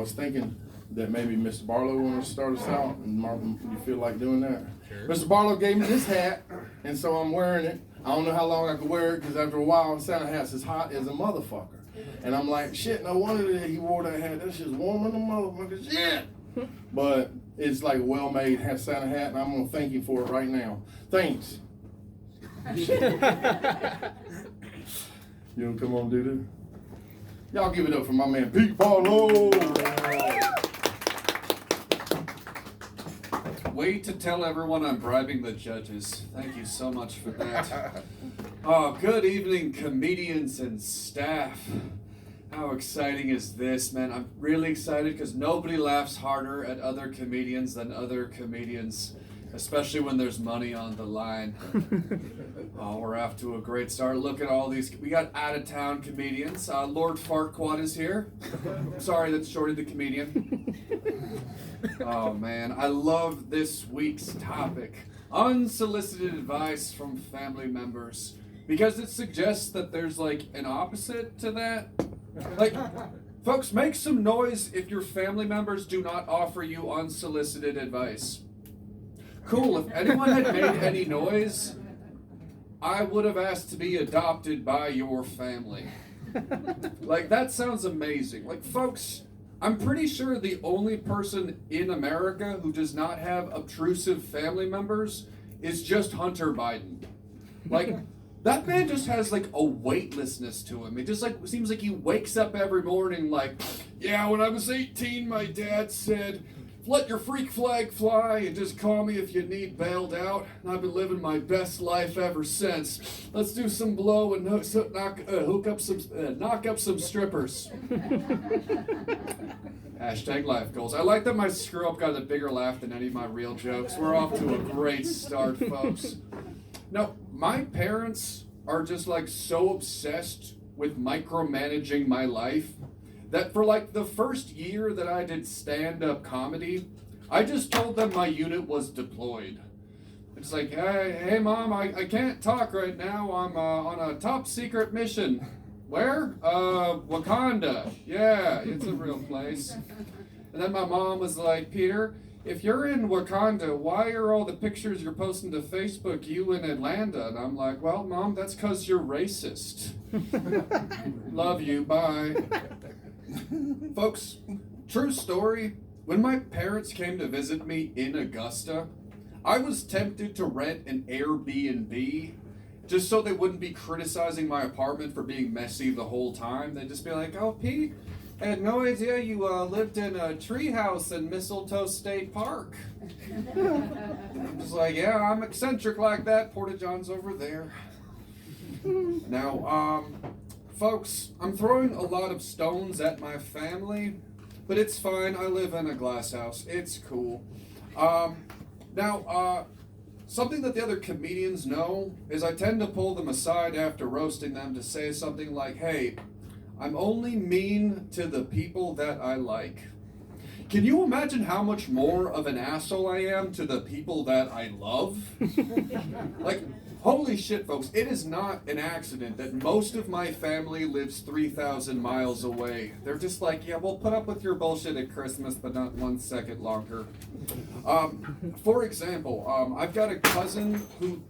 was thinking that maybe Mr. Barlow want to start us out, and Martin, you feel like doing that? Sure. Mr. Barlow gave me this hat, and so I'm wearing it. I don't know how long I can wear it, because after a while, Santa hat's as hot as a motherfucker. And I'm like, shit, no wonder that he wore that hat. That shit's warmer than a motherfucker. Shit! But it's like a well-made Santa hat, and I'm going to thank you for it right now. Thanks. You want to come on and do this? Y'all give it up for my man, Pete Barlow. Wait to tell everyone I'm bribing the judges. Thank you so much for that. Oh, good evening, comedians and staff. How exciting is this, man? I'm really excited because nobody laughs harder at other comedians than other comedians, especially when there's money on the line. Oh, we're off to a great start. Look at all these. We got out-of-town comedians. Lord Farquaad is here. Sorry, that's Shorty the comedian. Oh, man. I love this week's topic. Unsolicited advice from family members. Because it suggests that there's, like, an opposite to that. Like, folks, make some noise if your family members do not offer you unsolicited advice. Cool, if anyone had made any noise, I would have asked to be adopted by your family. Like, that sounds amazing. Like, folks, I'm pretty sure the only person in America who does not have obtrusive family members is just Hunter Biden. Like, that man just has, like, a weightlessness to him. It just, like, seems like he wakes up every morning like, yeah, when I was 18, my dad said, let your freak flag fly and just call me if you need bailed out. And I've been living my best life ever since. Let's do some blow and knock up some strippers. Hashtag life goals. I like that my screw up got a bigger laugh than any of my real jokes. We're off to a great start, folks. No, my parents are just like so obsessed with micromanaging my life that for like the first year that I did stand-up comedy, I just told them my unit was deployed. It's like, hey mom, I can't talk right now. I'm on a top secret mission. Where? Wakanda. Yeah, it's a real place. And then my mom was like, Peter, if you're in Wakanda, why are all the pictures you're posting to Facebook you in Atlanta? And I'm like, well, Mom, that's because you're racist. Love you, bye. Folks, true story, when my parents came to visit me in Augusta, I was tempted to rent an Airbnb just so they wouldn't be criticizing my apartment for being messy the whole time. They'd just be like, oh, Pete, I had no idea you lived in a treehouse in Mistletoe State Park. I'm just like, yeah, I'm eccentric like that. Porta-John's over there. Now, folks, I'm throwing a lot of stones at my family, but it's fine. I live in a glass house. It's cool. Now, something that the other comedians know is I tend to pull them aside after roasting them to say something like, hey, I'm only mean to the people that I like. Can you imagine how much more of an asshole I am to the people that I love? Like, holy shit, folks, it is not an accident that most of my family lives 3,000 miles away. They're just like, yeah, we'll put up with your bullshit at Christmas, but not 1 second longer. For example, I've got a cousin who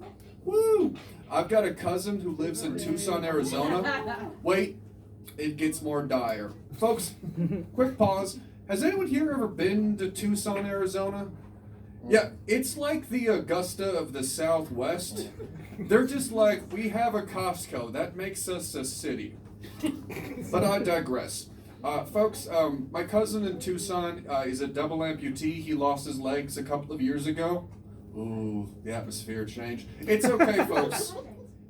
lives in Tucson, Arizona. Wait, it gets more dire. Folks, quick pause. Has anyone here ever been to Tucson, Arizona? Yeah, it's like the Augusta of the Southwest. They're just like, we have a Costco. That makes us a city. But I digress. Folks, my cousin in Tucson is a double amputee. He lost his legs a couple of years ago. Ooh, the atmosphere changed. It's okay, folks.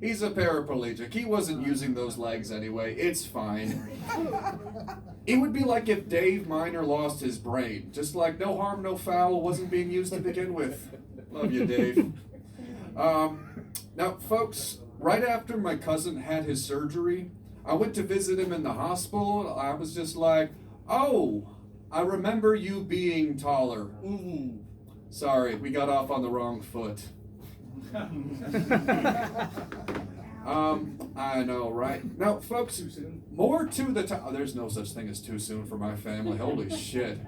He's a paraplegic. He wasn't using those legs anyway. It's fine. It would be like if Dave Miner lost his brain. Just like no harm, no foul, wasn't being used to begin with. Love you, Dave. Now, folks, right after my cousin had his surgery, I went to visit him in the hospital. I was just like, oh, I remember you being taller. Ooh. Sorry, we got off on the wrong foot. I know, right? Now, folks, more to the time. Oh, there's no such thing as too soon for my family. Holy shit.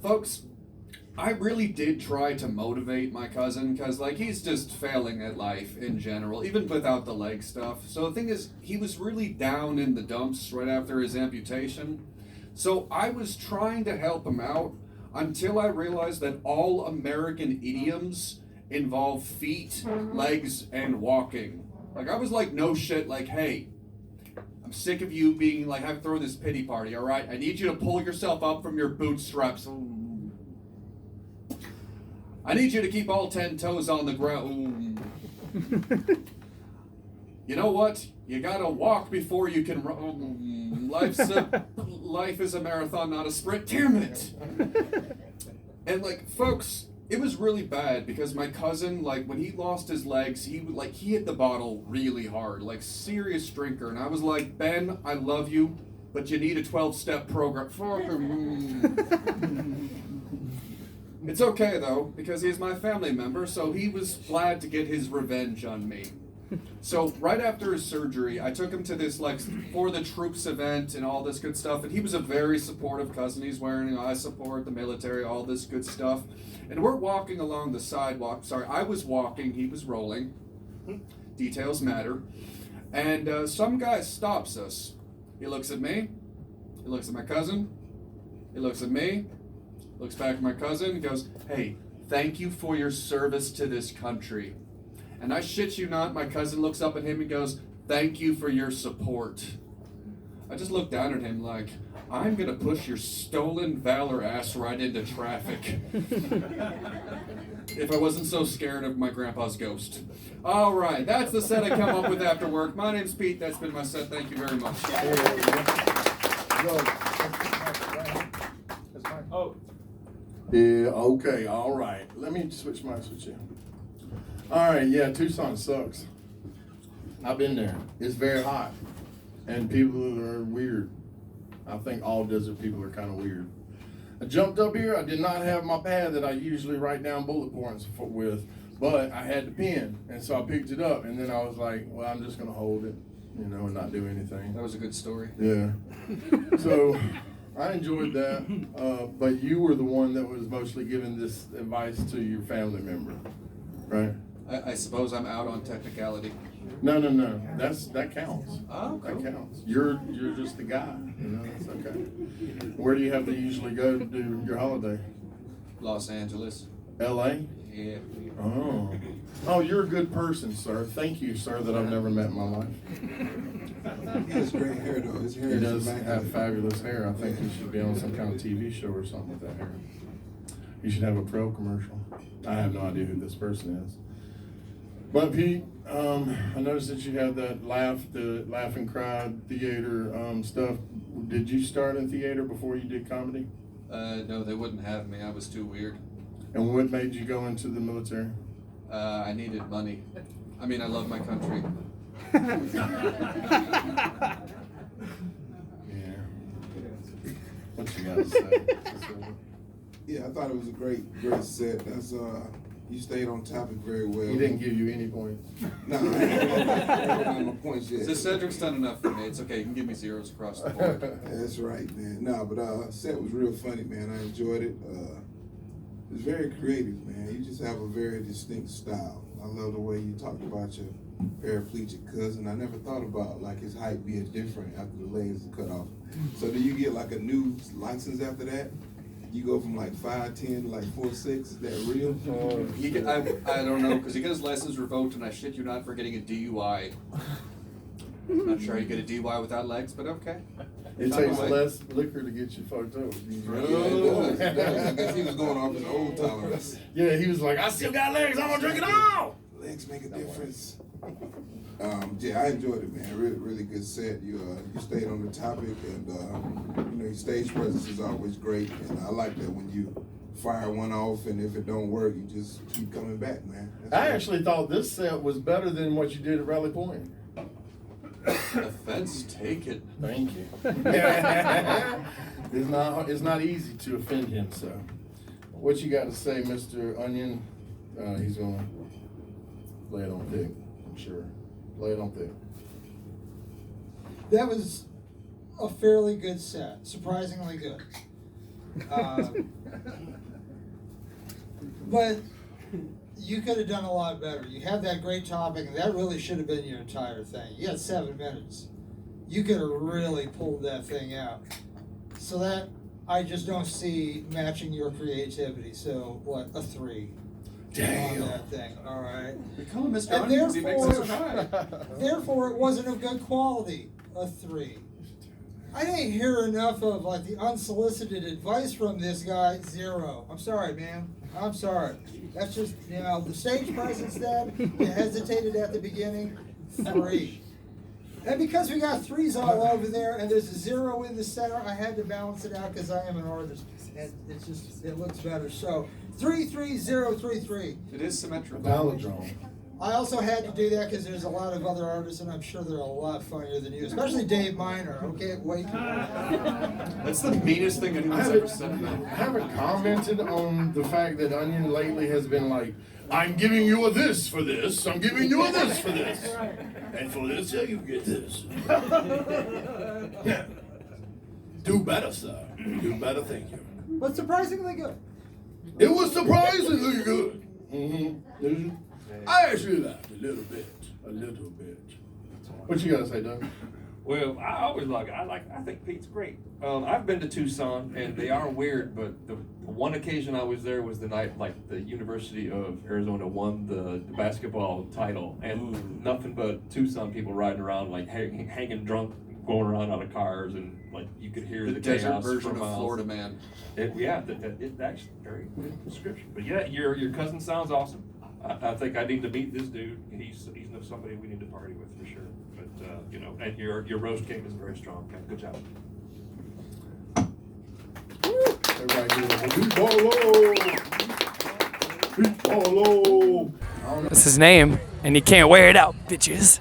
Folks, I really did try to motivate my cousin because, like, he's just failing at life in general, even without the leg stuff. So the thing is, he was really down in the dumps right after his amputation. So I was trying to help him out until I realized that all American idioms involve feet, legs, and walking. Like, I was like, no shit, like, hey, I'm sick of you being like, I'm throwing this pity party, all right? I need you to pull yourself up from your bootstraps. I need you to keep all 10 toes on the ground. You know what? You gotta walk before you can run. Life is a marathon, not a sprint. Damn it! And like, folks, it was really bad because my cousin, like, when he lost his legs, he hit the bottle really hard, like serious drinker. And I was like, Ben, I love you, but you need a 12-step program. It's okay though, because he's my family member, so he was glad to get his revenge on me. So right after his surgery, I took him to this like for the troops event and all this good stuff, and he was a very supportive cousin. He's wearing I support the military, all this good stuff. And we're walking along the sidewalk. Sorry, I was walking, he was rolling. Details matter. And some guy stops us. He looks at me, he looks at my cousin, he looks at me, looks back at my cousin and goes, hey, thank you for your service to this country. And I shit you not, my cousin looks up at him and goes, thank you for your support. I just looked down at him like, I'm gonna push your stolen valor ass right into traffic. If I wasn't so scared of my grandpa's ghost. All right, that's the set I come up with after work. My name's Pete, that's been my set, thank you very much. Oh. Yeah, okay, all right. Let me switch mics with you. All right, yeah, Tucson sucks. I've been there. It's very hot, and people are weird. I think all desert people are kind of weird. I jumped up here. I did not have my pad that I usually write down bullet points with, but I had the pen, and so I picked it up, and then I was like, well, I'm just going to hold it, you know, and not do anything. That was a good story. Yeah. So I enjoyed that, but you were the one that was mostly giving this advice to your family member, right? I suppose I'm out on technicality. No. That counts. Oh, cool. That counts. You're just the guy. You know, that's okay. Where do you have to usually go to do your holiday? Los Angeles. L.A. Yeah. Oh, you're a good person, sir. Thank you, sir, that I've never met in my life. He has great hair, though. His hair He is does immaculate. have fabulous hair. I think he should be on some kind of TV show or something with that hair. You should have a pro commercial. I have no idea who this person is. But Pete, I noticed that you had that the laugh and cry theater stuff. Did you start in theater before you did comedy? No, they wouldn't have me. I was too weird. And what made you go into the military? I needed money. I mean, I love my country. Yeah. What you got to say? Yeah, I thought it was a great set. That's you stayed on topic very well. He didn't give you any points. No, I ain't got my points yet. So Cedric's done enough for me. It's okay. You can give me zeros across the board. That's right, man. No, but set was real funny, man. I enjoyed it. It was very creative, man. You just have a very distinct style. I love the way you talked about your paraplegic cousin. I never thought about like his height being different after the legs are cut off. So do you get like a new license after that? You go from like 5'10" to like 4'6". Is that real? I don't know, because he got his license revoked, and I shit you not for getting a DUI. I'm not sure you get a DUI without legs, but okay. It takes less liquor to get you fucked up. It does. I guess he was going off his old tolerance. Yeah, he was like, I still got legs, I'm gonna drink it all. Legs make a difference. Yeah, I enjoyed it, man. Really, really good set. You stayed on the topic, and you know, your stage presence is always great. And I like that when you fire one off, and if it don't work, you just keep coming back, man. I actually thought this set was better than what you did at Rally Point. Offense taken. Thank you. It's not easy to offend him, so. What you got to say, Mr. Onion? He's gonna lay it on thick. I'm sure. Lay it on thick. That was a fairly good set, surprisingly good. But you could have done a lot better. You had that great topic, and that really should have been your entire thing. You had 7 minutes. You could have really pulled that thing out. So that, I just don't see matching your creativity. So, what, a 3 Damn. on that thing, all right? We call him Mr. And Onions, he makes us therefore- try. Therefore, it wasn't of good quality, a 3. I didn't hear enough of like the unsolicited advice from this guy, 0. I'm sorry, man. I'm sorry. That's just, the stage presence then, you hesitated at the beginning, 3. And because we got 3s all over there and there's a 0 in the center, I had to balance it out because I am an artist. And it's just, it looks better. So, 3, 3, 0, 3, 3. It is symmetrical. Palindrome. I also had to do that because there's a lot of other artists, and I'm sure they're a lot funnier than you, especially Dave Miner. Okay, wait. That's the meanest thing anyone's ever said to I me. haven't commented on the fact that Onion lately has been like, I'm giving you a this for this, I'm giving you a this for this. And for this, yeah, you get this. Yeah. Do better, sir. Do better, thank you. But surprisingly good. It was surprisingly good. Mm-hmm. I actually laughed a little bit. What you gotta say, Doug? Well, I always like it. I think Pete's great. I've been to Tucson, and they are weird, but the one occasion I was there was the night like the University of Arizona won the basketball title, and nothing but Tucson people riding around like hanging drunk, going around out of cars, and like you could hear The the desert chaos version for of miles. Florida Man. It's actually very good description. But yeah, your cousin sounds awesome. I think I need to meet this dude. He's somebody we need to party with for sure. But and your roast game is very strong. Okay, good job. Everybody give it a Pete Barlow. That's his name, and you can't wear it out, bitches.